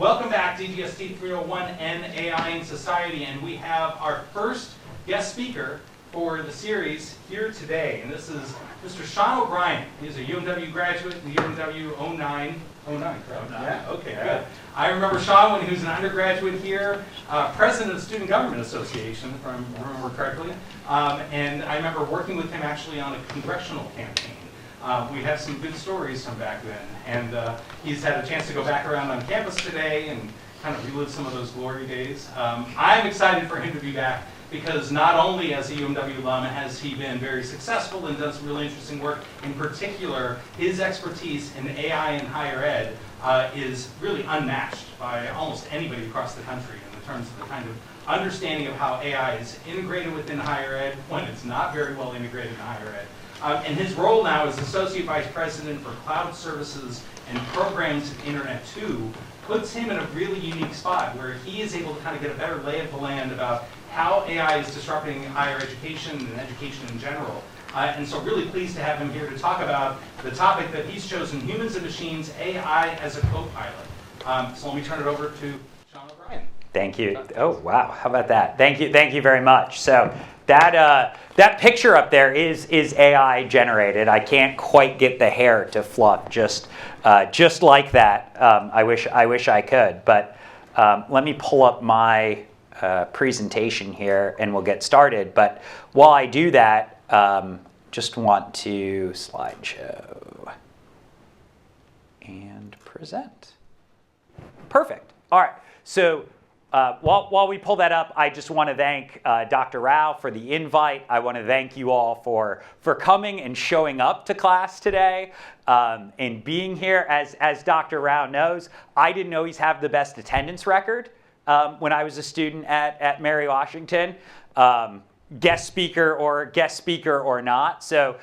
Welcome back to DGST 301 and AI in Society, and we have our first guest speaker for the series here today, and this is Mr. Sean O'Brien. He's a UMW graduate in UMW 09, correct? Yeah, okay, good. I remember Sean when he was an undergraduate here, president of the Student Government Association, if I remember correctly, and I remember working with him actually on a congressional campaign. We have some good stories from back then, and he's had a chance to go back around on campus today and kind of relive some of those glory days. I'm excited for him to be back because not only as a UMW alum has he been very successful and done some really interesting work, in particular his expertise in AI and higher ed is really unmatched by almost anybody across the country in terms of the kind of understanding of how AI is integrated within higher ed when it's not very well integrated in higher ed. And his role now as Associate Vice President for Cloud Services and Programs at Internet 2 puts him in a really unique spot where he is able to kind of get a better lay of the land about how AI is disrupting higher education and education in general. And so really pleased to have him here to talk about the topic that he's chosen, humans and machines, AI as a co-pilot. So let me turn it over to Sean O'Brien. Thank you. Oh, wow. How about that? Thank you very much. So that picture up there is AI generated. I can't quite get the hair to fluff just like that. I wish I could. But let me pull up my presentation here and we'll get started. But while I do that, just want to slideshow and present. Perfect. All right. So while we pull that up, I just want to thank Dr. Rao for the invite. I want to thank you all for coming and showing up to class today and being here. As Dr. Rao knows, I didn't always have the best attendance record when I was a student at Mary Washington, guest speaker or not. So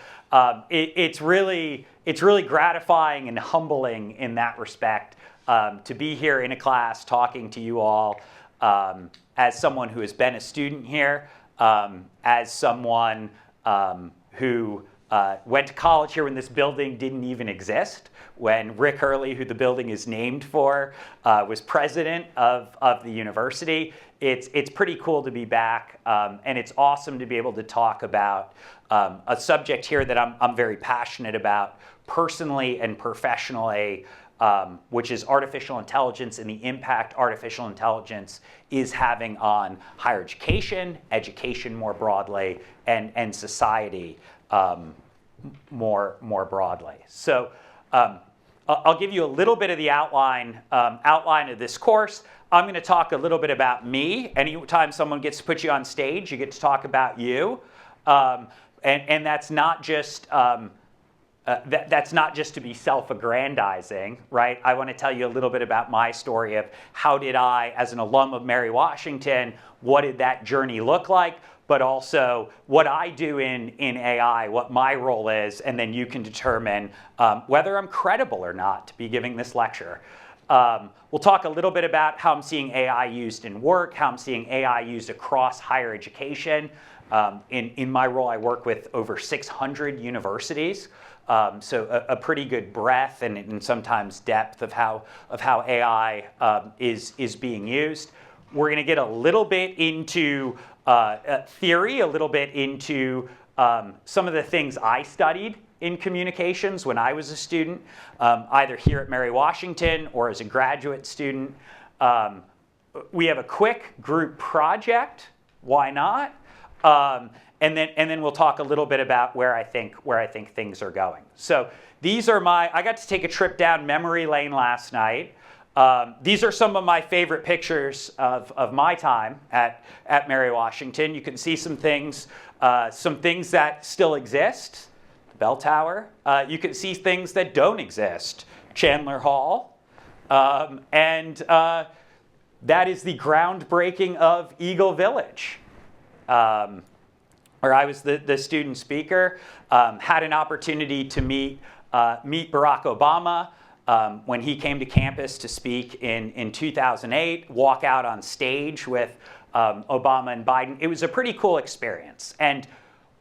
it's really gratifying and humbling in that respect to be here in a class talking to you all. As someone who has been a student here, as someone who went to college here when this building didn't even exist, when Rick Hurley, who the building is named for, was president of the university. It's pretty cool to be back, and it's awesome to be able to talk about a subject here that I'm very passionate about personally and professionally, which is artificial intelligence and the impact artificial intelligence is having on higher education more broadly, and society more broadly. So I'll give you a little bit of the outline of this course. I'm going to talk a little bit about me. Anytime someone gets to put you on stage, you get to talk about you. And that's not just that's not just to be self-aggrandizing, right? I want to tell you a little bit about my story of how did I, as an alum of Mary Washington, what did that journey look like, but also what I do in AI, what my role is, and then you can determine whether I'm credible or not to be giving this lecture. We'll talk a little bit about how I'm seeing AI used in work, how I'm seeing AI used across higher education. In my role, I work with over 600 universities. So a pretty good breadth and sometimes depth of how AI is being used. We're going to get a little bit into theory, a little bit into some of the things I studied in communications when I was a student, either here at Mary Washington or as a graduate student. We have a quick group project. Why not? And then we'll talk a little bit about where I think things are going. So these are I got to take a trip down memory lane last night. These are some of my favorite pictures of my time at Mary Washington. You can see some things that still exist, the bell tower. You can see things that don't exist, Chandler Hall. And that is the groundbreaking of Eagle Village. Where I was the student speaker, had an opportunity to meet Barack Obama when he came to campus to speak in 2008, walk out on stage with Obama and Biden. It was a pretty cool experience. And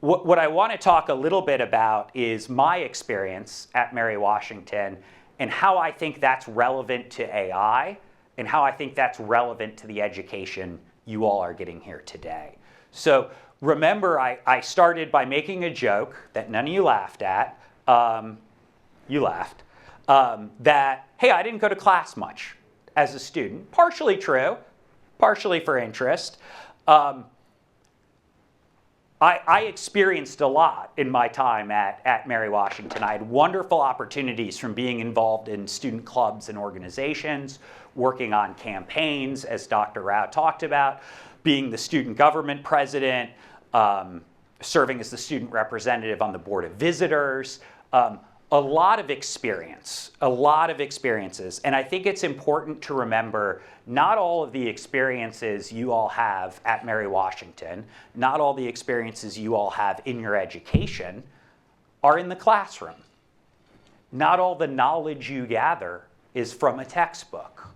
what I want to talk a little bit about is my experience at Mary Washington and how I think that's relevant to AI and how I think that's relevant to the education you all are getting here today. So remember, I started by making a joke that none of you laughed at. You laughed. That, hey, I didn't go to class much as a student. Partially true, partially for interest. I experienced a lot in my time at Mary Washington. I had wonderful opportunities from being involved in student clubs and organizations, working on campaigns, as Dr. Rao talked about, being the student government president, serving as the student representative on the board of visitors. A lot of experiences. And I think it's important to remember not all of the experiences you all have at Mary Washington, not all the experiences you all have in your education are in the classroom. Not all the knowledge you gather is from a textbook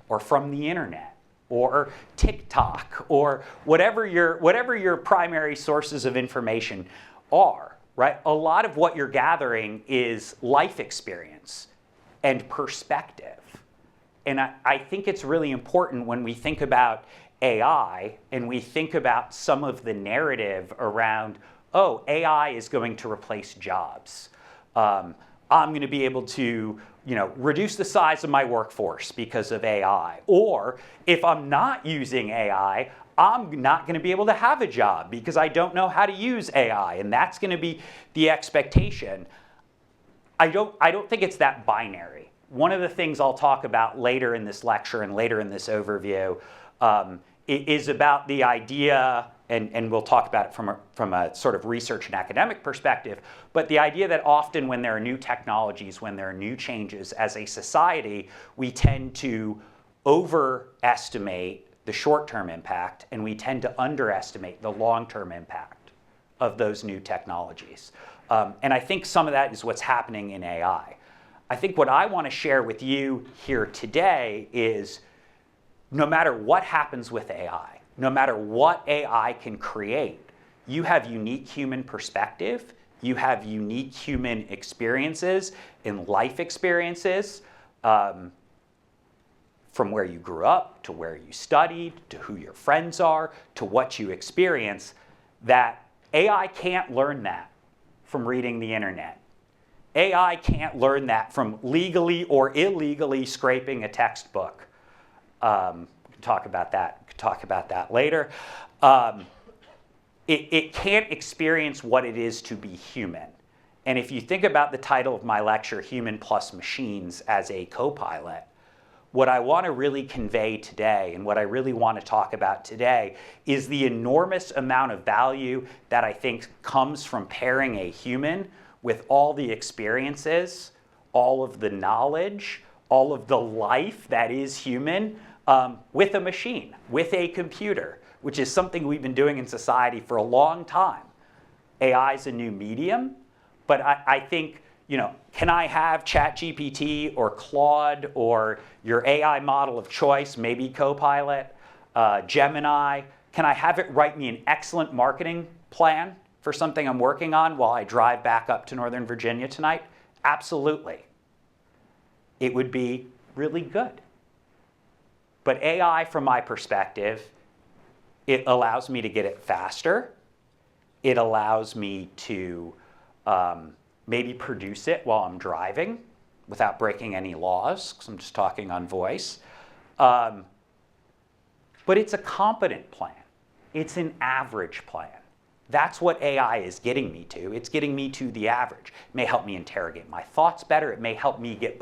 or from the internet or TikTok or whatever your primary sources of information are. Right? A lot of what you're gathering is life experience and perspective. And I think it's really important when we think about AI and we think about some of the narrative around, oh, AI is going to replace jobs. I'm going to be able to reduce the size of my workforce because of AI. Or if I'm not using AI, I'm not going to be able to have a job because I don't know how to use AI, and that's going to be the expectation. I don't think it's that binary. One of the things I'll talk about later in this lecture and later in this overview is about the idea, and we'll talk about it from a sort of research and academic perspective, but the idea that often when there are new technologies, when there are new changes as a society, we tend to overestimate the short-term impact, and we tend to underestimate the long-term impact of those new technologies. And I think some of that is what's happening in AI. I think what I want to share with you here today is no matter what happens with AI, no matter what AI can create, you have unique human perspective, you have unique human experiences and life experiences, from where you grew up, to where you studied, to who your friends are, to what you experience, that AI can't learn that from reading the internet. AI can't learn that from legally or illegally scraping a textbook. We can talk about that later. It can't experience what it is to be human. And if you think about the title of my lecture, Human Plus Machines as a Copilot, what I want to really convey today and what I really want to talk about today is the enormous amount of value that I think comes from pairing a human with all the experiences, all of the knowledge, all of the life that is human with a machine, with a computer, which is something we've been doing in society for a long time. AI is a new medium, but I think can I have ChatGPT or Claude or your AI model of choice, maybe Copilot, Gemini? Can I have it write me an excellent marketing plan for something I'm working on while I drive back up to Northern Virginia tonight? Absolutely. It would be really good. But AI, from my perspective, it allows me to get it faster. It allows me to maybe produce it while I'm driving without breaking any laws, because I'm just talking on voice. But it's a competent plan. It's an average plan. That's what AI is getting me to. It's getting me to the average. It may help me interrogate my thoughts better. It may help me get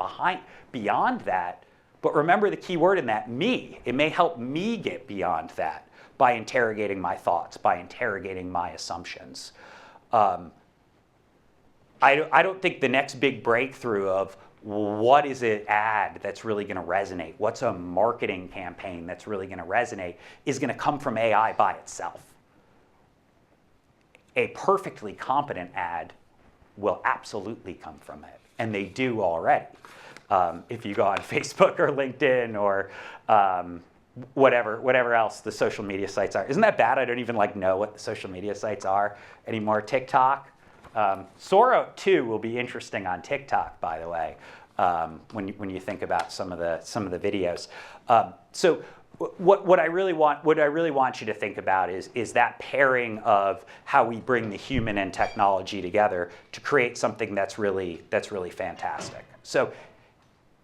beyond that. But remember the key word in that, me. It may help me get beyond that by interrogating my thoughts, by interrogating my assumptions. I don't think the next big breakthrough of what is an ad that's really going to resonate, what's a marketing campaign that's really going to resonate, is going to come from AI by itself. A perfectly competent ad will absolutely come from it, and they do already. If you go on Facebook or LinkedIn or whatever else the social media sites are. Isn't that bad? I don't even know what the social media sites are anymore. TikTok. Sora 2 will be interesting on TikTok, by the way. when you think about some of the videos. So what I really want you to think about is that pairing of how we bring the human and technology together to create something that's really fantastic. So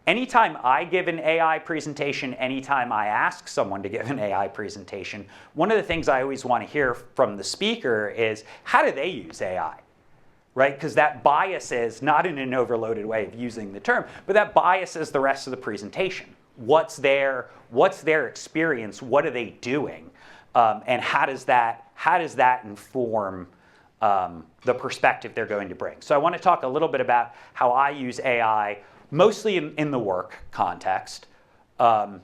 anytime I give an AI presentation, anytime I ask someone to give an AI presentation, one of the things I always want to hear from the speaker is, how do they use AI? Right? Because that biases, not in an overloaded way of using the term, but that biases the rest of the presentation. What's their experience? What are they doing? And how does that inform the perspective they're going to bring? So I want to talk a little bit about how I use AI, mostly in the work context. So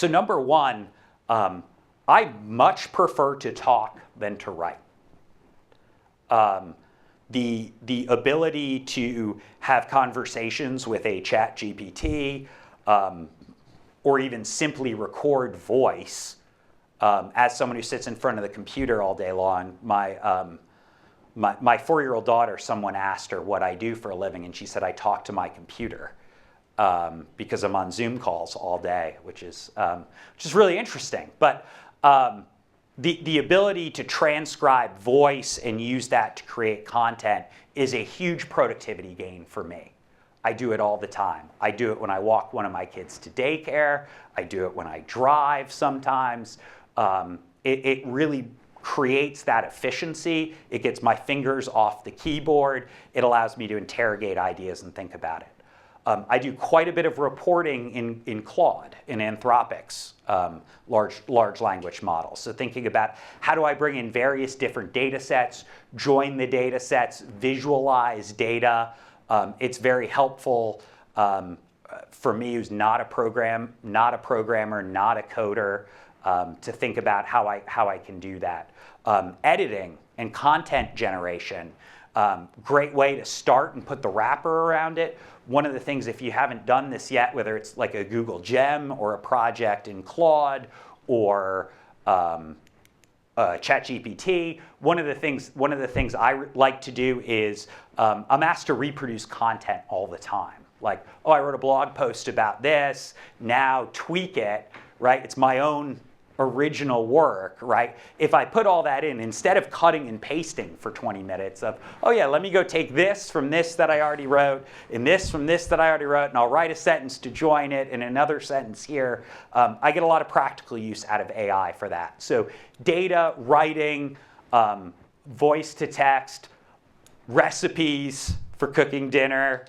number one, I much prefer to talk than to write. The ability to have conversations with a chat GPT, or even simply record voice, as someone who sits in front of the computer all day long. My 4-year-old daughter, someone asked her what I do for a living, and she said, I talk to my computer, because I'm on Zoom calls all day, which is really interesting. But the ability to transcribe voice and use that to create content is a huge productivity gain for me. I do it all the time. I do it when I walk one of my kids to daycare. I do it when I drive sometimes. It really creates that efficiency. It gets my fingers off the keyboard. It allows me to interrogate ideas and think about it. I do quite a bit of reporting in Claude, in Anthropic's large language models. So thinking about, how do I bring in various different data sets, join the data sets, visualize data. It's very helpful for me, who's not a programmer, not a coder, to think about how I can do that. Editing and content generation, great way to start and put the wrapper around it. One of the things, if you haven't done this yet, whether it's like a Google Gem or a project in Claude or ChatGPT, one of the things I like to do is I'm asked to reproduce content all the time. Like, oh, I wrote a blog post about this, now tweak it, right? It's my own original work, right? If I put all that in, instead of cutting and pasting for 20 minutes of, oh yeah, let me go take this from this that I already wrote, and this from this that I already wrote, and I'll write a sentence to join it, and another sentence here. I get a lot of practical use out of AI for that. So data, writing, voice to text, recipes for cooking dinner.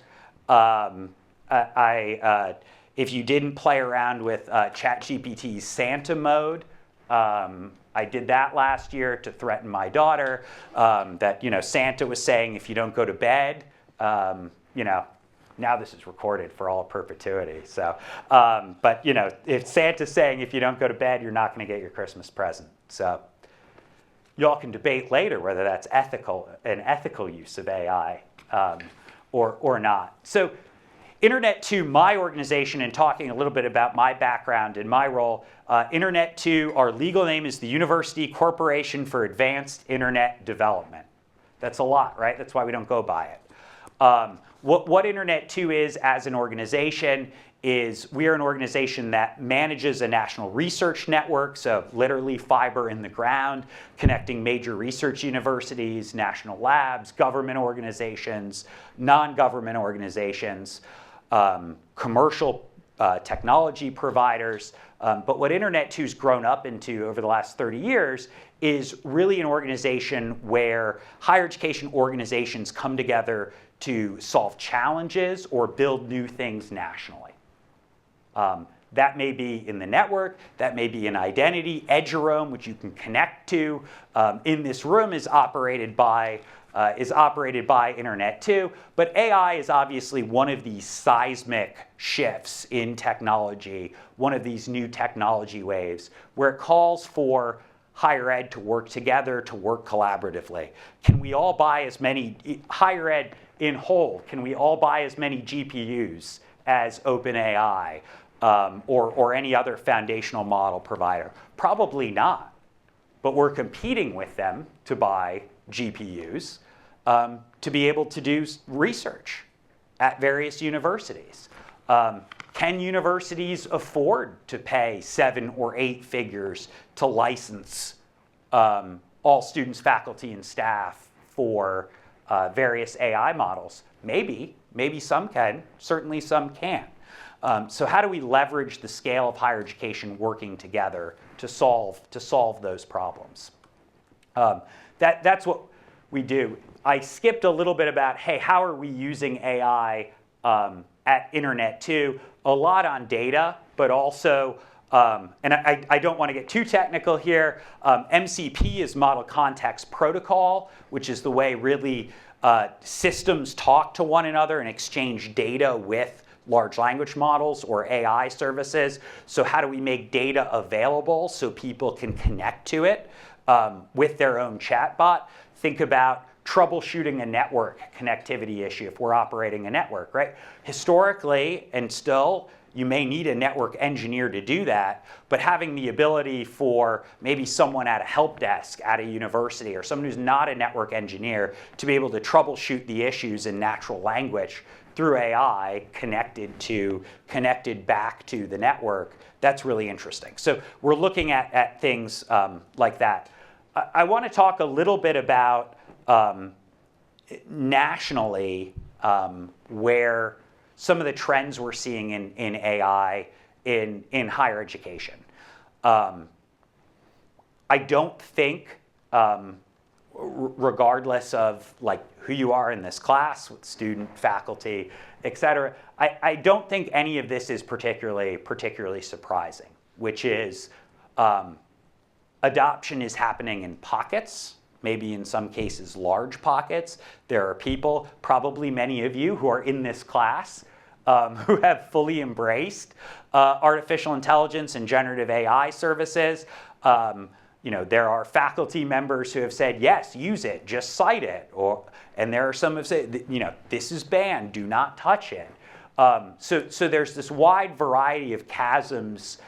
If you didn't play around with ChatGPT's Santa mode, I did that last year to threaten my daughter, that Santa was saying, if you don't go to bed, now this is recorded for all perpetuity. So, but if Santa's saying, if you don't go to bed, you're not going to get your Christmas present. So y'all can debate later whether that's an ethical use of AI or not. So Internet 2, my organization, and talking a little bit about my background and my role, Internet 2, our legal name is the University Corporation for Advanced Internet Development. That's a lot, right? That's why we don't go by it. What Internet 2 is as an organization is we are an organization that manages a national research network, so literally fiber in the ground, connecting major research universities, national labs, government organizations, non-government organizations, commercial technology providers. But what Internet 2's grown up into over the last 30 years is really an organization where higher education organizations come together to solve challenges or build new things nationally. That may be in the network, that may be in identity. Eduroam, which you can connect to in this room, is operated by Internet 2. But AI is obviously one of these seismic shifts in technology, one of these new technology waves, where it calls for higher ed to work together, to work collaboratively. Can we all buy as many, higher ed in whole, can we all buy as many GPUs as OpenAI or any other foundational model provider? Probably not. But we're competing with them to buy GPUs to be able to do research at various universities. Can universities afford to pay 7 or 8 figures to license all students, faculty, and staff for various AI models? Maybe some can, certainly some can't. So how do we leverage the scale of higher education working together to solve those problems? That's what we do. I skipped a little bit about, hey, how are we using AI at Internet 2? A lot on data, but also, and I don't want to get too technical here, MCP is Model Context Protocol, which is the way really systems talk to one another and exchange data with large language models or AI services. So how do we make data available so people can connect to it with their own chatbot? Think about troubleshooting a network connectivity issue if we're operating a network, right? Historically, and still, you may need a network engineer to do that, but having the ability for maybe someone at a help desk at a university or someone who's not a network engineer to be able to troubleshoot the issues in natural language through AI connected back to the network, that's really interesting. So we're looking at things like that. I want to talk a little bit about nationally where some of the trends we're seeing in AI in higher education. I don't think, regardless of like who you are in this class, with student, faculty, et cetera, I don't think any of this is particularly surprising, which is adoption is happening in pockets, maybe in some cases large pockets. There are people, probably many of you who are in this class, who have fully embraced artificial intelligence and generative AI services. There are faculty members who have said, yes, use it, just cite it. And there are some who have said, this is banned, do not touch it. So there's this wide variety of chasms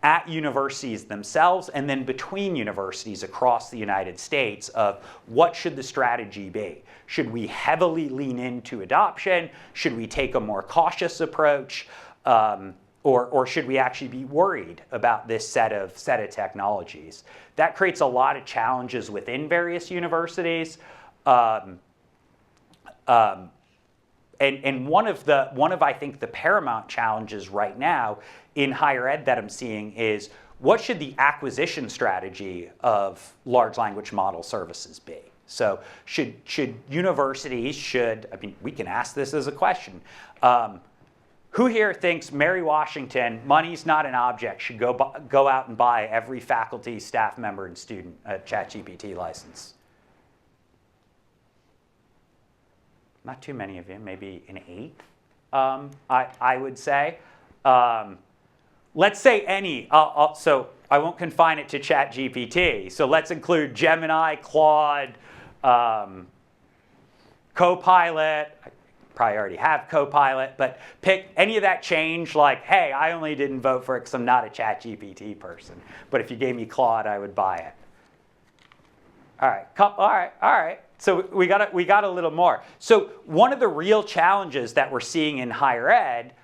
at universities themselves and then between universities across the United States of what should the strategy be? Should we heavily lean into adoption? Should we take a more cautious approach? Or should we actually be worried about this set of technologies? That creates a lot of challenges within various universities. And one of I think the paramount challenges right now in higher ed that I'm seeing is what should the acquisition strategy of large language model services be? So should universities, we can ask this as a question. Who here thinks Mary Washington, money's not an object, should go out and buy every faculty, staff member, and student a ChatGPT license? Not too many of you, maybe an eighth, I would say. Let's say any, so I won't confine it to ChatGPT. So let's include Gemini, Claude, Copilot. I probably already have Copilot, but pick any of that change like, hey, I only didn't vote for it because I'm not a ChatGPT person. But if you gave me Claude, I would buy it. All right. So we got a little more. So one of the real challenges that we're seeing in higher ed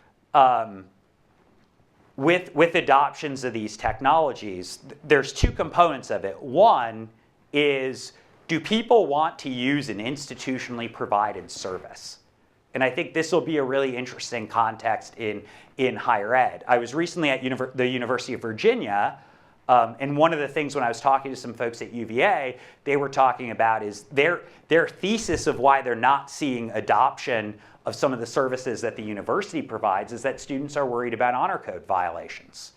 with adoptions of these technologies, there's two components of it. One is, do people want to use an institutionally provided service? And I think this will be a really interesting context in higher ed. I was recently at the University of Virginia, and one of the things when I was talking to some folks at UVA, they were talking about is their thesis of why they're not seeing adoption of some of the services that the university provides is that students are worried about honor code violations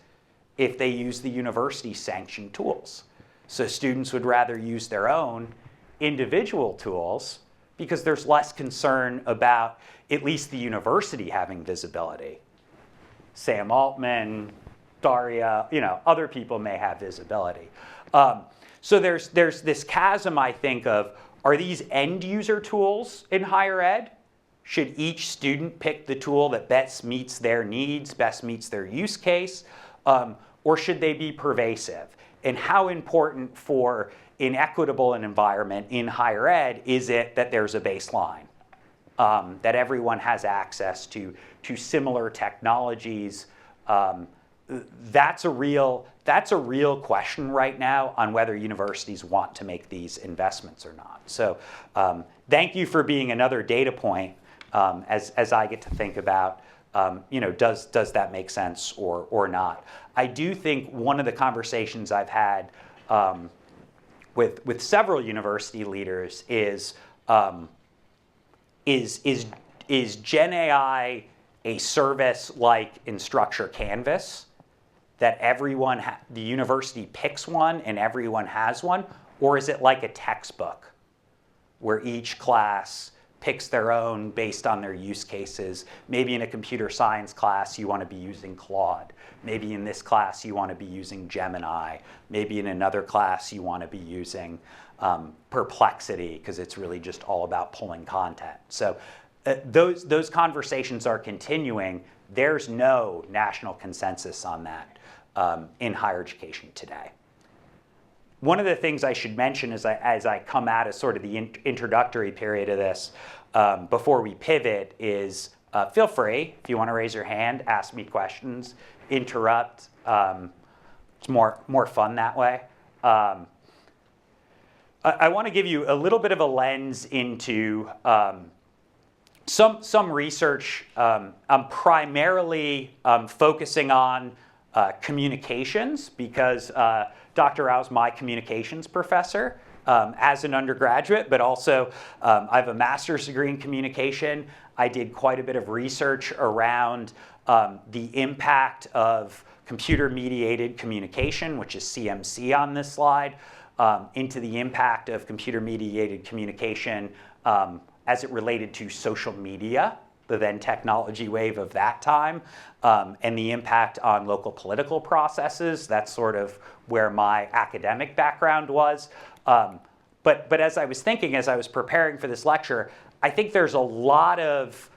if they use the university sanctioned tools. So students would rather use their own individual tools because there's less concern about at least the university having visibility. Sam Altman, Daria, other people may have visibility. So there's this chasm, I think, of are these end user tools in higher ed? Should each student pick the tool that best meets their needs, best meets their use case? Or should they be pervasive? And how important for an equitable environment in higher ed is it that there's a baseline? that everyone has access to similar technologies. That's a real question right now on whether universities want to make these investments or not. So thank you for being another data point as I get to think about, does that make sense or not? I do think one of the conversations I've had with several university leaders is Gen AI a service like Instructure Canvas, that the university picks one and everyone has one, or is it like a textbook where each class picks their own based on their use cases? Maybe in a computer science class you want to be using Claude. Maybe in this class you want to be using Gemini. Maybe in another class you want to be using Perplexity, because it's really just all about pulling content. So those conversations are continuing. There's no national consensus on that in higher education today. One of the things I should mention as I come out of sort of the introductory period of this, before we pivot, is feel free, if you want to raise your hand, ask me questions, interrupt. It's more fun that way. I want to give you a little bit of a lens into some research. I'm primarily focusing on communications, because Dr. Rao's my communications professor as an undergraduate, but also I have a master's degree in communication. I did quite a bit of research around the impact of computer-mediated communication, which is CMC on this slide, into the impact of computer-mediated communication as it related to social media, the then technology wave of that time, and the impact on local political processes. That's sort of where my academic background was. But as I was thinking, as I was preparing for this lecture, I think there's a lot of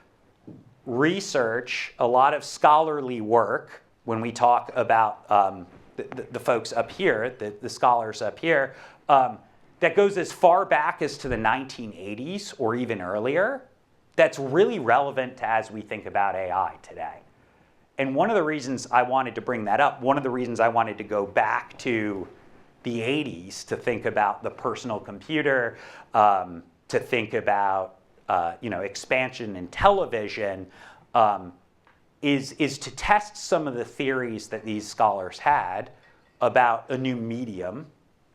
research, a lot of scholarly work when we talk about the folks up here, the scholars up here, that goes as far back as to the 1980s or even earlier, that's really relevant to as we think about AI today. And one of the reasons I wanted to bring that up, one of the reasons I wanted to go back to the 80s to think about the personal computer, to think about expansion in television, is to test some of the theories that these scholars had about a new medium,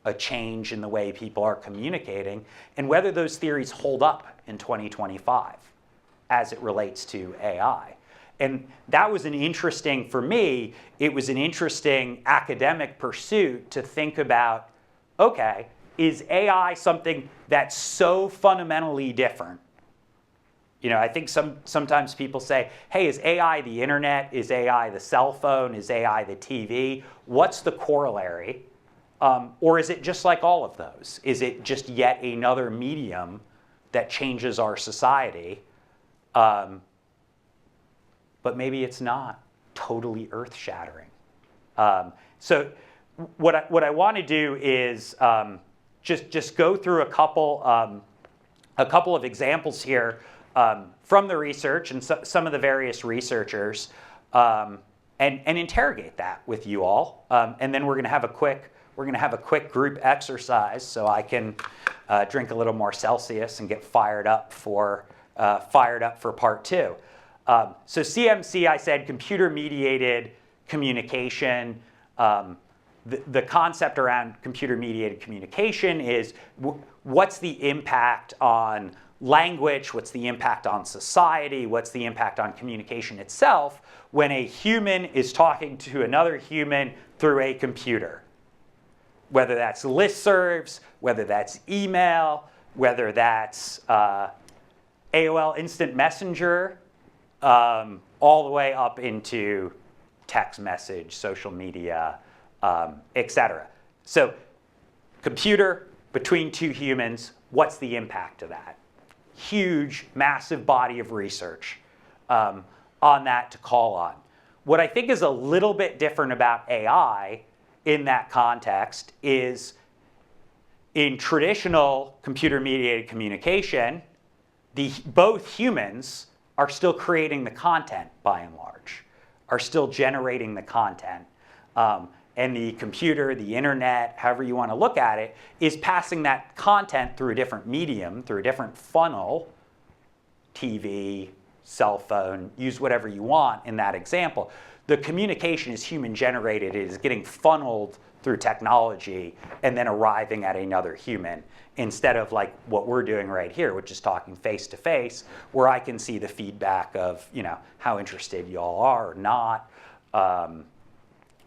a change in the way people are communicating, and whether those theories hold up in 2025 as it relates to AI. And that was for me, it was an interesting academic pursuit to think about, okay, is AI something that's so fundamentally different? I think sometimes people say, hey, is AI the internet? Is AI the cell phone? Is AI the TV? What's the corollary? Or is it just like all of those? Is it just yet another medium that changes our society? But maybe it's not totally earth-shattering. So what I want to do is just go through a couple of examples here from the research and some of the various researchers, and interrogate that with you all. And then we're going to have a quick group exercise, so I can drink a little more Celsius and get fired up for part two. So CMC, I said, computer-mediated communication. The concept around computer-mediated communication is what's the impact on language, what's the impact on society, what's the impact on communication itself when a human is talking to another human through a computer. Whether that's listservs, whether that's email, whether that's AOL Instant Messenger, all the way up into text message, social media, etc. So computer between two humans, what's the impact of that? Huge, massive body of research on that to call on. What I think is a little bit different about AI in that context is in traditional computer-mediated communication, both humans are still creating the content by and large, are still generating the content. And the computer, the internet, however you want to look at it, is passing that content through a different medium, through a different funnel, TV, cell phone, use whatever you want in that example. The communication is human generated. It is getting funneled through technology and then arriving at another human, instead of like what we're doing right here, which is talking face to face, where I can see the feedback of, you know, how interested you all are or not,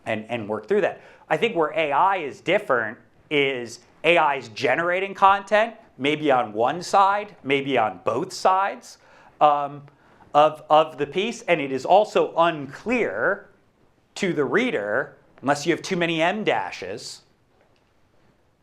and work through that. I think where AI is different is AI is generating content, maybe on one side, maybe on both sides of the piece, and it is also unclear to the reader, unless you have too many M dashes,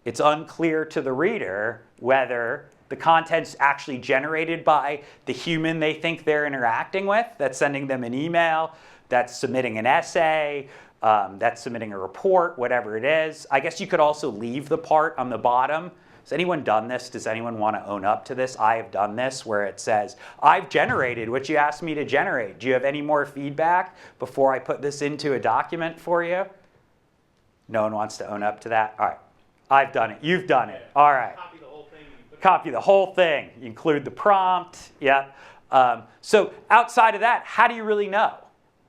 it's unclear to the reader whether the content's actually generated by the human they think they're interacting with, that's sending them an email, that's submitting an essay, that's submitting a report, whatever it is. I guess you could also leave the part on the bottom. Has anyone done this? Does anyone want to own up to this? I have done this, where it says, I've generated what you asked me to generate. Do you have any more feedback before I put this into a document for you? No one wants to own up to that? All right. I've done it. You've done it. All right. Copy the whole thing. Copy the whole thing. You include the prompt. Yeah. So outside of that, how do you really know?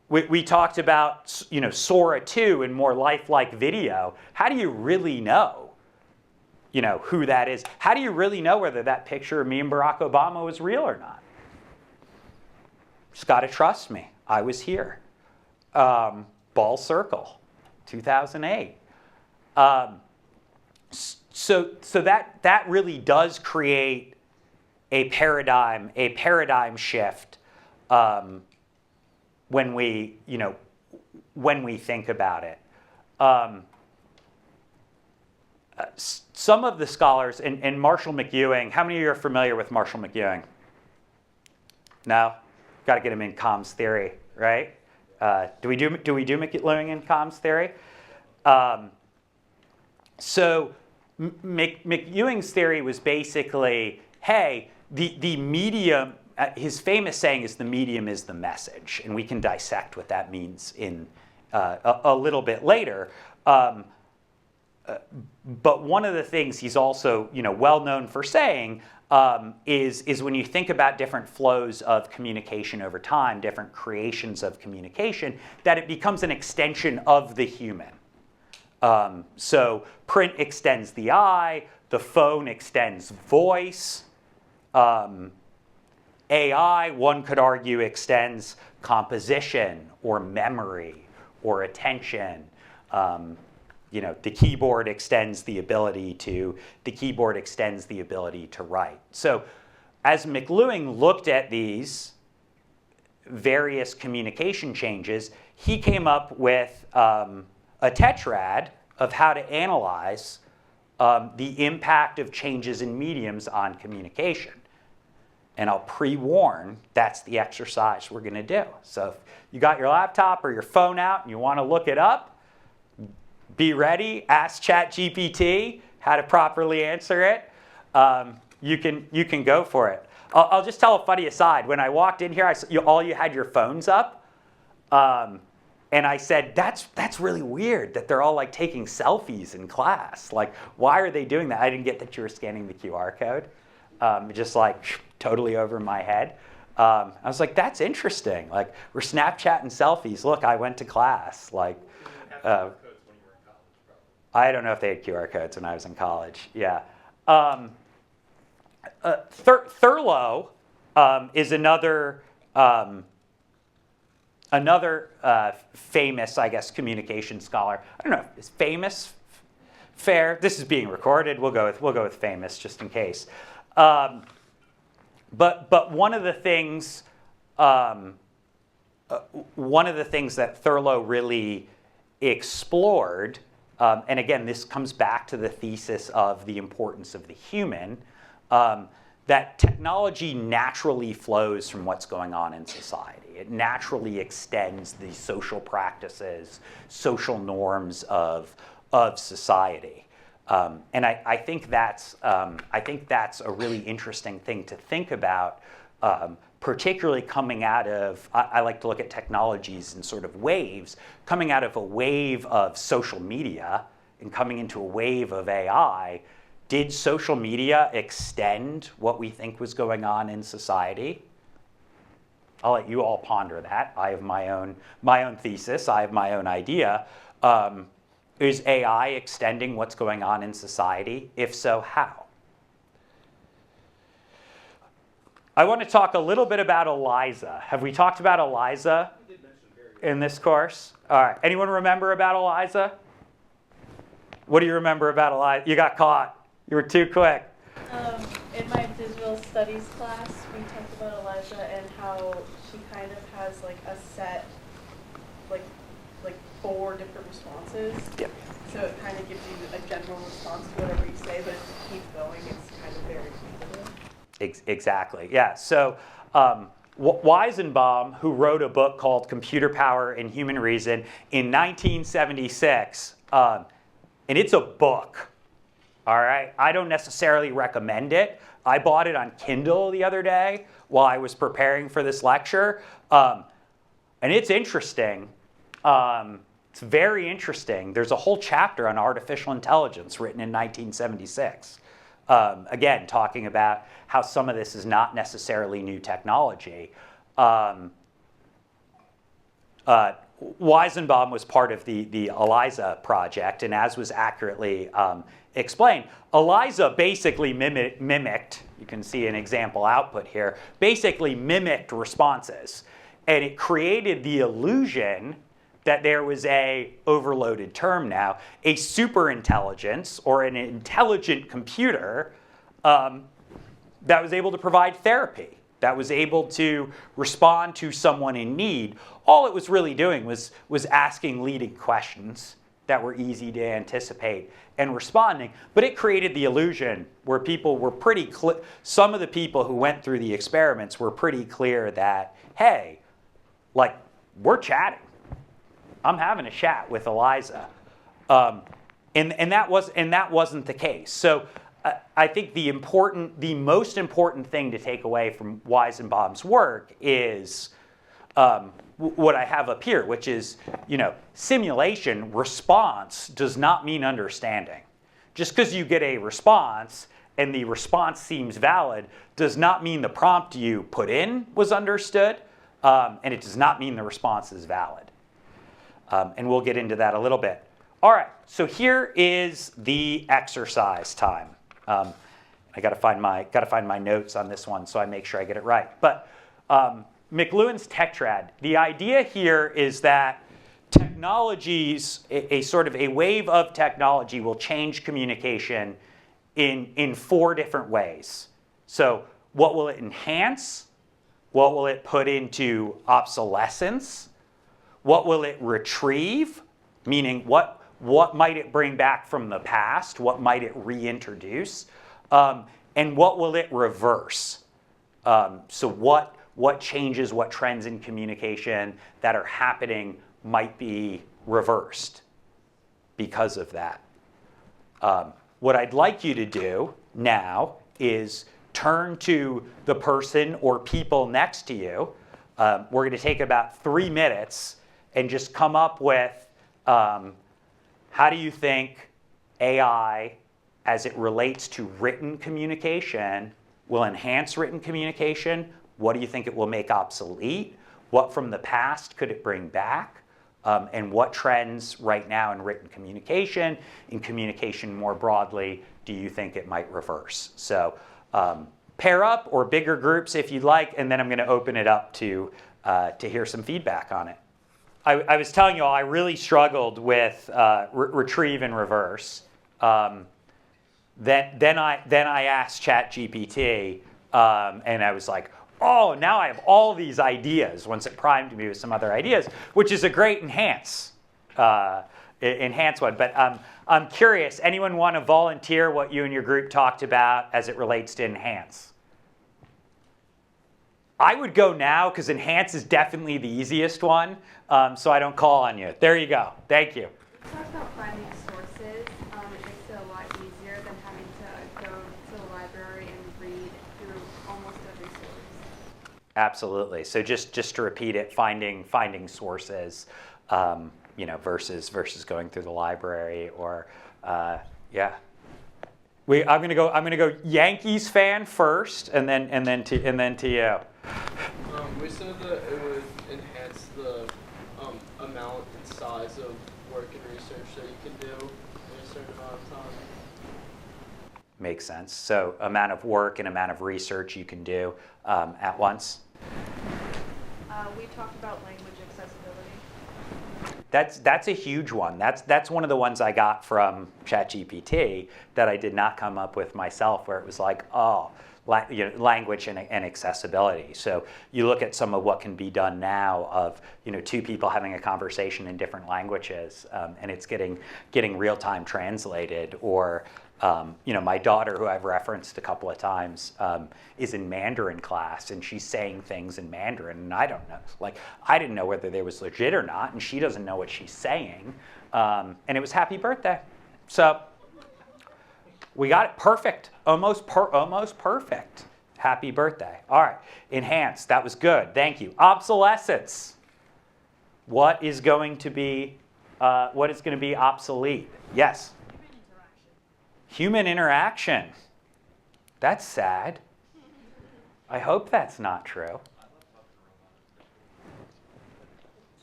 We talked about, you know, Sora 2 and more lifelike video. How do you really know, you know, who that is? How do you really know whether that picture of me and Barack Obama was real or not? Just got to trust me. I was here. Ball Circle, 2008. So that really does create a paradigm shift when we think about it. Some of the scholars, and Marshall McLuhan, how many of you are familiar with Marshall McLuhan? No? Got to get him in comms theory, right? Do we do McLuhan in comms theory? So McLuhan's theory was basically, hey, the medium, his famous saying is the medium is the message, and we can dissect what that means in a little bit later. But one of the things he's also, you know, well known for saying is when you think about different flows of communication over time, different creations of communication, that it becomes an extension of the human. So print extends the eye, the phone extends voice. AI, one could argue, extends composition or memory or attention. You know, the keyboard extends the ability to write. So as McLuhan looked at these various communication changes, he came up with a tetrad of how to analyze the impact of changes in mediums on communication. And I'll pre-warn, that's the exercise we're going to do. So if you got your laptop or your phone out and you want to look it up, be ready, ask ChatGPT how to properly answer it. You can go for it. I'll just tell a funny aside. When I walked in here, all you had your phones up. And I said, that's really weird that they're all like taking selfies in class. Like, why are they doing that? I didn't get that you were scanning the QR code. Just like totally over my head. I was like, that's interesting. Like, we're Snapchatting selfies. Look, I went to class. Like, I don't know if they had QR codes when I was in college. Yeah. Thurlow is another famous, I guess, communication scholar. I don't know, is famous fair? This is being recorded. We'll go with famous just in case. But one of the things that Thurlow really explored, and again, this comes back to the thesis of the importance of the human, that technology naturally flows from what's going on in society. It naturally extends the social practices, social norms of society. And I think that's a really interesting thing to think about, particularly coming out of, I like to look at technologies in sort of waves, coming out of a wave of social media and coming into a wave of AI. Did social media extend what we think was going on in society? I'll let you all ponder that. I have my own thesis. I have my own idea. Is AI extending what's going on in society? If so, how? I want to talk a little bit about ELIZA. Have we talked about ELIZA in this course? All right. Anyone remember about ELIZA? What do you remember about ELIZA? You got caught. You were too quick. In my digital studies class, we talked about ELIZA and how she kind of has like a set, like 4 different responses. Yep. So it kind of gives you a general response to whatever you say, but if you keep going, it's kind of very cumulative. Exactly. Yeah. So Weizenbaum, who wrote a book called Computer Power and Human Reason in 1976, and it's a book. All right, I don't necessarily recommend it. I bought it on Kindle the other day while I was preparing for this lecture, and it's interesting. It's very interesting. There's a whole chapter on artificial intelligence written in 1976. Again, talking about how some of this is not necessarily new technology. Weizenbaum was part of the ELIZA project, and as was accurately explained, ELIZA basically mimicked, you can see an example output here, basically mimicked responses. And it created the illusion that there was a, overloaded term now, a superintelligence or an intelligent computer that was able to provide therapy, that was able to respond to someone in need. All it was really doing was asking leading questions that were easy to anticipate and responding. But it created the illusion where people were pretty clear, some of the people who went through the experiments were pretty clear that, hey, like, we're chatting. I'm having a chat with ELIZA. And that wasn't the case. So I think the most important thing to take away from Weizenbaum's work is what I have up here, which is, simulation response does not mean understanding. Just because you get a response and the response seems valid does not mean the prompt you put in was understood, and it does not mean the response is valid. And we'll get into that a little bit. All right, so here is the exercise time. I got to find my notes on this one so I make sure I get it right. But McLuhan's tetrad. The idea here is that technologies, a sort of a wave of technology, will change communication in 4 different ways. So, what will it enhance? What will it put into obsolescence? What will it retrieve? Meaning, what might it bring back from the past? What might it reintroduce? And what will it reverse? So what changes, what trends in communication that are happening might be reversed because of that. What I'd like you to do now is turn to the person or people next to you. We're going to take about 3 minutes and just come up with how do you think AI, as it relates to written communication, will enhance written communication? What do you think it will make obsolete? What from the past could it bring back? And what trends right now in written communication, in communication more broadly, do you think it might reverse? So pair up or bigger groups if you'd like, and then I'm going to open it up to hear some feedback on it. I was telling you all I really struggled with retrieve and reverse. Then I asked ChatGPT, and I was like, oh, now I have all these ideas once it primed me with some other ideas, which is a great enhance one. But I'm curious, anyone want to volunteer what you and your group talked about as it relates to enhance? I would go now because enhance is definitely the easiest one, so I don't call on you. There you go. Thank you. Talks about finding sources. It makes it a lot easier than having to go to the library and read through almost every source. Absolutely. So just to repeat it, finding sources, versus going through the library or yeah. I'm gonna go Yankees fan first, and then to you. We said that it would enhance the amount and size of work and research that you can do in a certain amount of time. Makes sense. So amount of work and amount of research you can do at once. We talked about language accessibility. That's a huge one. That's one of the ones I got from ChatGPT that I did not come up with myself, where it was like, language and accessibility. So you look at some of what can be done now of two people having a conversation in different languages, and it's getting real-time translated. Or my daughter, who I've referenced a couple of times, is in Mandarin class, and she's saying things in Mandarin, and I don't know. Like, I didn't know whether they was legit or not, and she doesn't know what she's saying. And it was happy birthday. So we got it perfect, almost perfect. Happy birthday. All right, enhanced, that was good, thank you. Obsolescence. What is going to be obsolete? Yes? Human interaction. That's sad. I hope that's not true.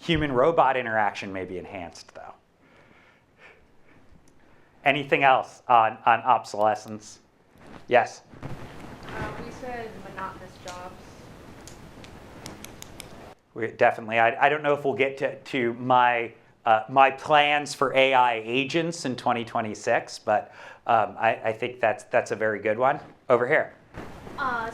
Human-robot interaction may be enhanced, though. Anything else on obsolescence? Yes? We said monotonous jobs. Definitely. I don't know if we'll get to my plans for AI agents in 2026, but I think that's a very good one. Over here.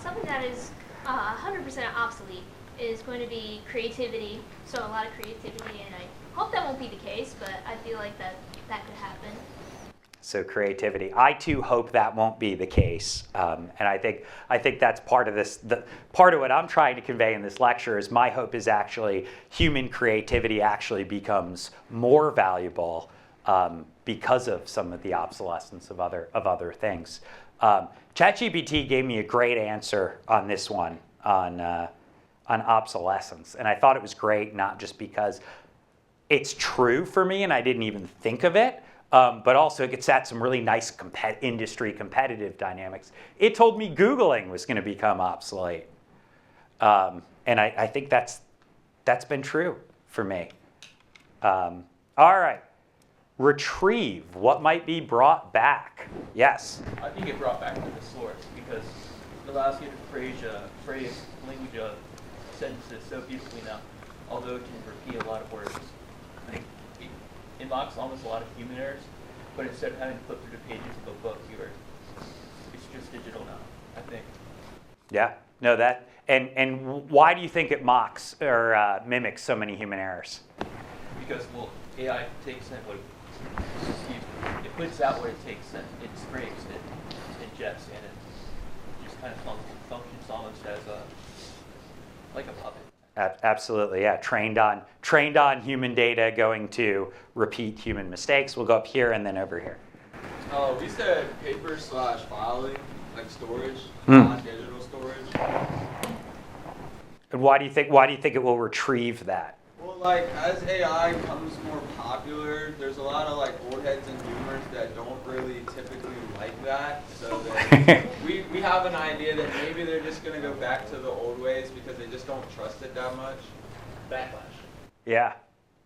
Something that is 100% obsolete is going to be creativity. So a lot of creativity, and I hope that won't be the case, but I feel like that could happen. So creativity. I too hope that won't be the case, and I think that's part of this. Part of what I'm trying to convey in this lecture is my hope is actually human creativity actually becomes more valuable because of some of the obsolescence of other things. ChatGPT gave me a great answer on this one on obsolescence, and I thought it was great not just because it's true for me and I didn't even think of it. But also it gets at some really nice industry competitive dynamics. It told me Googling was going to become obsolete. And I think that's been true for me. All right. Retrieve. What might be brought back? Yes? I think it brought back to the source because it allows you to phrase language sentences so beautifully now, although it can repeat a lot of words. It mocks almost a lot of human errors, but instead of having to flip through the pages of a book, it's just digital now, I think. Yeah, no, that, and why do you think it mocks or mimics so many human errors? Because, AI takes in it puts out what it takes in, it scrapes, it ingests, and it just kind of functions almost as like a puppet. Absolutely, yeah. Trained on human data, going to repeat human mistakes. We'll go up here and then over here. We said paper/filing, like storage, non-digital storage. And why do you think it will retrieve that? Well, like as AI becomes more popular, there's a lot of like old heads and boomers that don't really typically like that. So we have an idea that maybe they're just gonna go back to the old ways because they just don't trust it that much. Backlash. Yeah.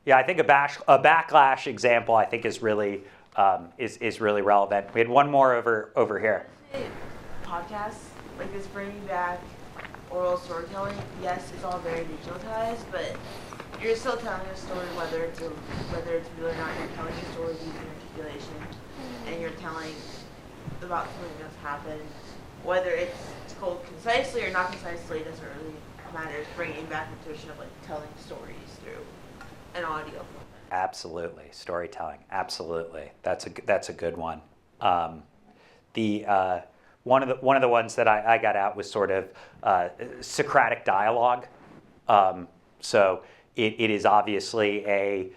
I think a backlash example I think is really really relevant. We had one more over here. Podcasts, like this bringing back oral storytelling. Yes, it's all very digitalized, but you're still telling a story, whether it's real or not. You're telling a story using articulation, and you're telling about something that's happened. Whether it's told concisely or not concisely doesn't really matter. It's bringing back the tradition of like telling stories through an audio format. Absolutely, storytelling. Absolutely, that's a good one. One of the ones that I got out was sort of Socratic dialogue. So it is obviously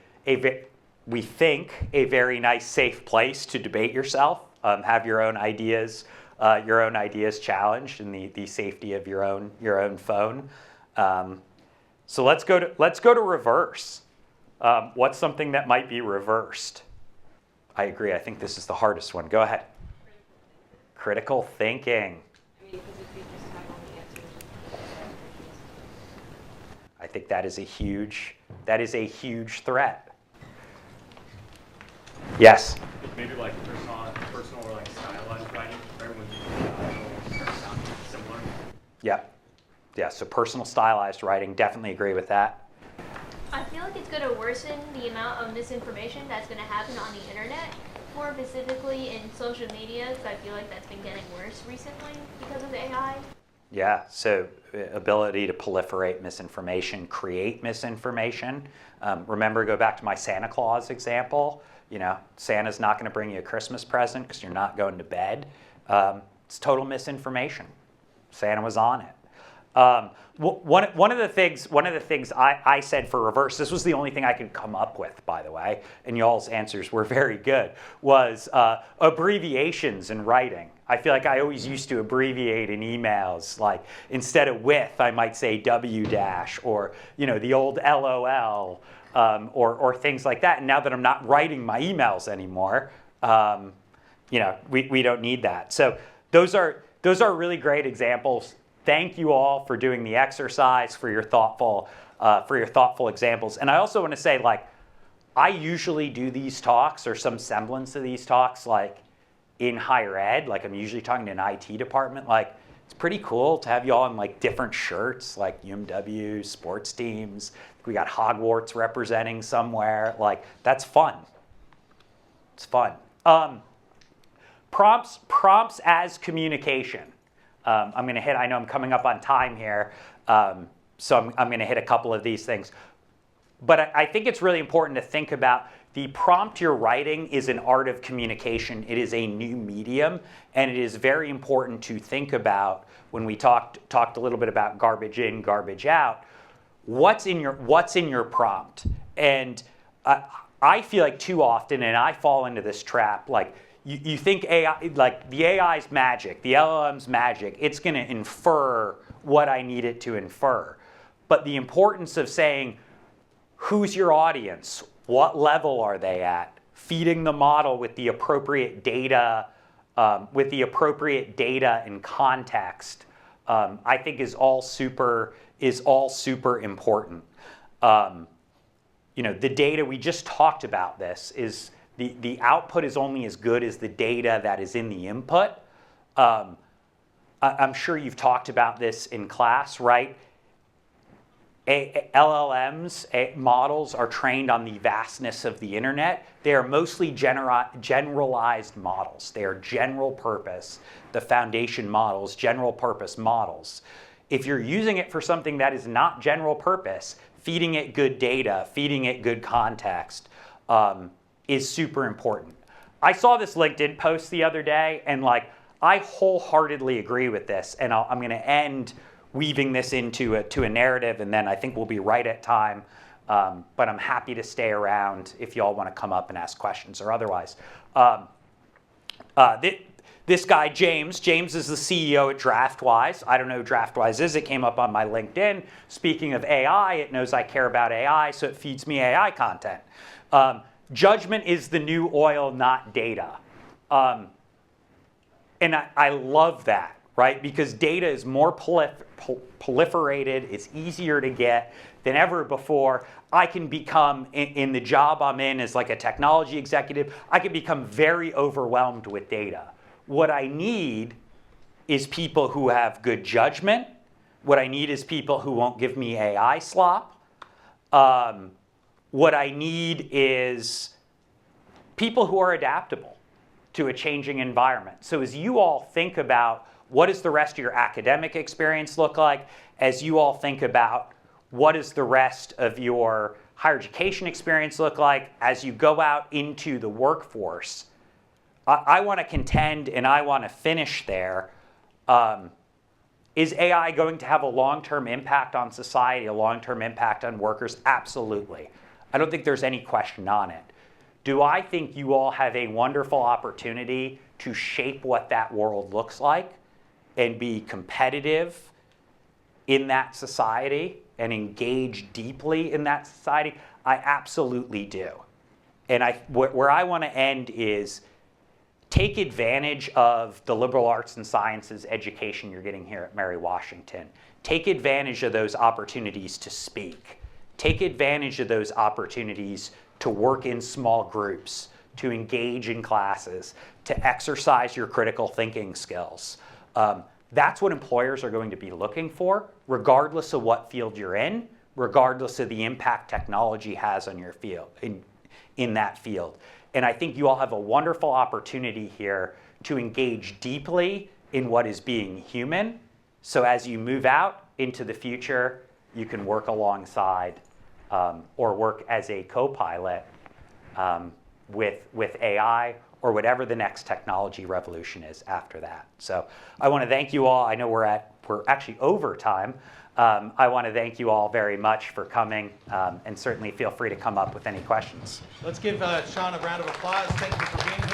we think, a very nice, safe place to debate yourself, have your own ideas challenged in the safety of your own phone. So let's go to reverse. What's something that might be reversed? I agree. I think this is the hardest one. Go ahead. Critical thinking. I think that is a huge threat. Yes. Maybe like personal or like stylized writing, right? When you start sounding similar. Yeah. So personal stylized writing, definitely agree with that. I feel like it's going to worsen the amount of misinformation that's going to happen on the internet, more specifically in social media, because I feel like that's been getting worse recently because of AI. Yeah, so ability to proliferate misinformation, create misinformation. Remember, go back to my Santa Claus example. Santa's not going to bring you a Christmas present because you're not going to bed. It's total misinformation. Santa was on it. One of the things I said for reverse, this was the only thing I could come up with, by the way, and y'all's answers were very good, was abbreviations in writing. I feel like I always used to abbreviate in emails, like instead of with, I might say W dash, or the old LOL, or things like that. And now that I'm not writing my emails anymore, we don't need that. So those are really great examples. Thank you all for doing the exercise, for your thoughtful examples. And I also want to say, I usually do these talks or some semblance of these talks, in higher ed. I'm usually talking to an IT department. It's pretty cool to have you all in different shirts, like UMW, sports teams. We got Hogwarts representing somewhere. That's fun. It's fun. Prompts as communication. I'm going to hit, I know I'm coming up on time here, so I'm going to hit a couple of these things. But I think it's really important to think about the prompt you're writing is an art of communication. It is a new medium, and it is very important to think about when we talked a little bit about garbage in, garbage out. What's in your prompt? And I feel like too often, and I fall into this trap, you think AI, the AI's magic, the LLM's magic, it's going to infer what I need it to infer. But the importance of saying, who's your audience? What level are they at? Feeding the model with the appropriate data, and context, I think is all super important. The data, we just talked about this, is the output is only as good as the data that is in the input. I'm sure you've talked about this in class, right? LLMs, models are trained on the vastness of the internet. They are mostly generalized models. They are general purpose, the foundation models, general purpose models. If you're using it for something that is not general purpose, feeding it good data, feeding it good context, is super important. I saw this LinkedIn post the other day, and I wholeheartedly agree with this, and I'm going to end weaving this into a narrative, and then I think we'll be right at time. But I'm happy to stay around if you all want to come up and ask questions or otherwise. This guy, James is the CEO at DraftWise. I don't know who DraftWise is. It came up on my LinkedIn. Speaking of AI, it knows I care about AI, so it feeds me AI content. Judgment is the new oil, not data. And I love that, right? Because data is more proliferated, it's easier to get than ever before. I can become, in the job I'm in as a technology executive, I can become very overwhelmed with data. What I need is people who have good judgment. What I need is people who won't give me AI slop. What I need is people who are adaptable to a changing environment. So as you all think about what does the rest of your academic experience look like, as you all think about what does the rest of your higher education experience look like, as you go out into the workforce, I want to contend and I want to finish there. Is AI going to have a long-term impact on society, a long-term impact on workers? Absolutely. I don't think there's any question on it. Do I think you all have a wonderful opportunity to shape what that world looks like and be competitive in that society and engage deeply in that society? I absolutely do. And where I want to end is take advantage of the liberal arts and sciences education you're getting here at Mary Washington. Take advantage of those opportunities to speak. Take advantage of those opportunities to work in small groups, to engage in classes, to exercise your critical thinking skills. That's what employers are going to be looking for, regardless of what field you're in, regardless of the impact technology has on your field, in that field. And I think you all have a wonderful opportunity here to engage deeply in what is being human. So as you move out into the future, you can work alongside or work as a co-pilot with AI or whatever the next technology revolution is after that. So I want to thank you all. I know we're actually over time. I want to thank you all very much for coming, and certainly feel free to come up with any questions. Let's give Sean a round of applause. Thank you for being here.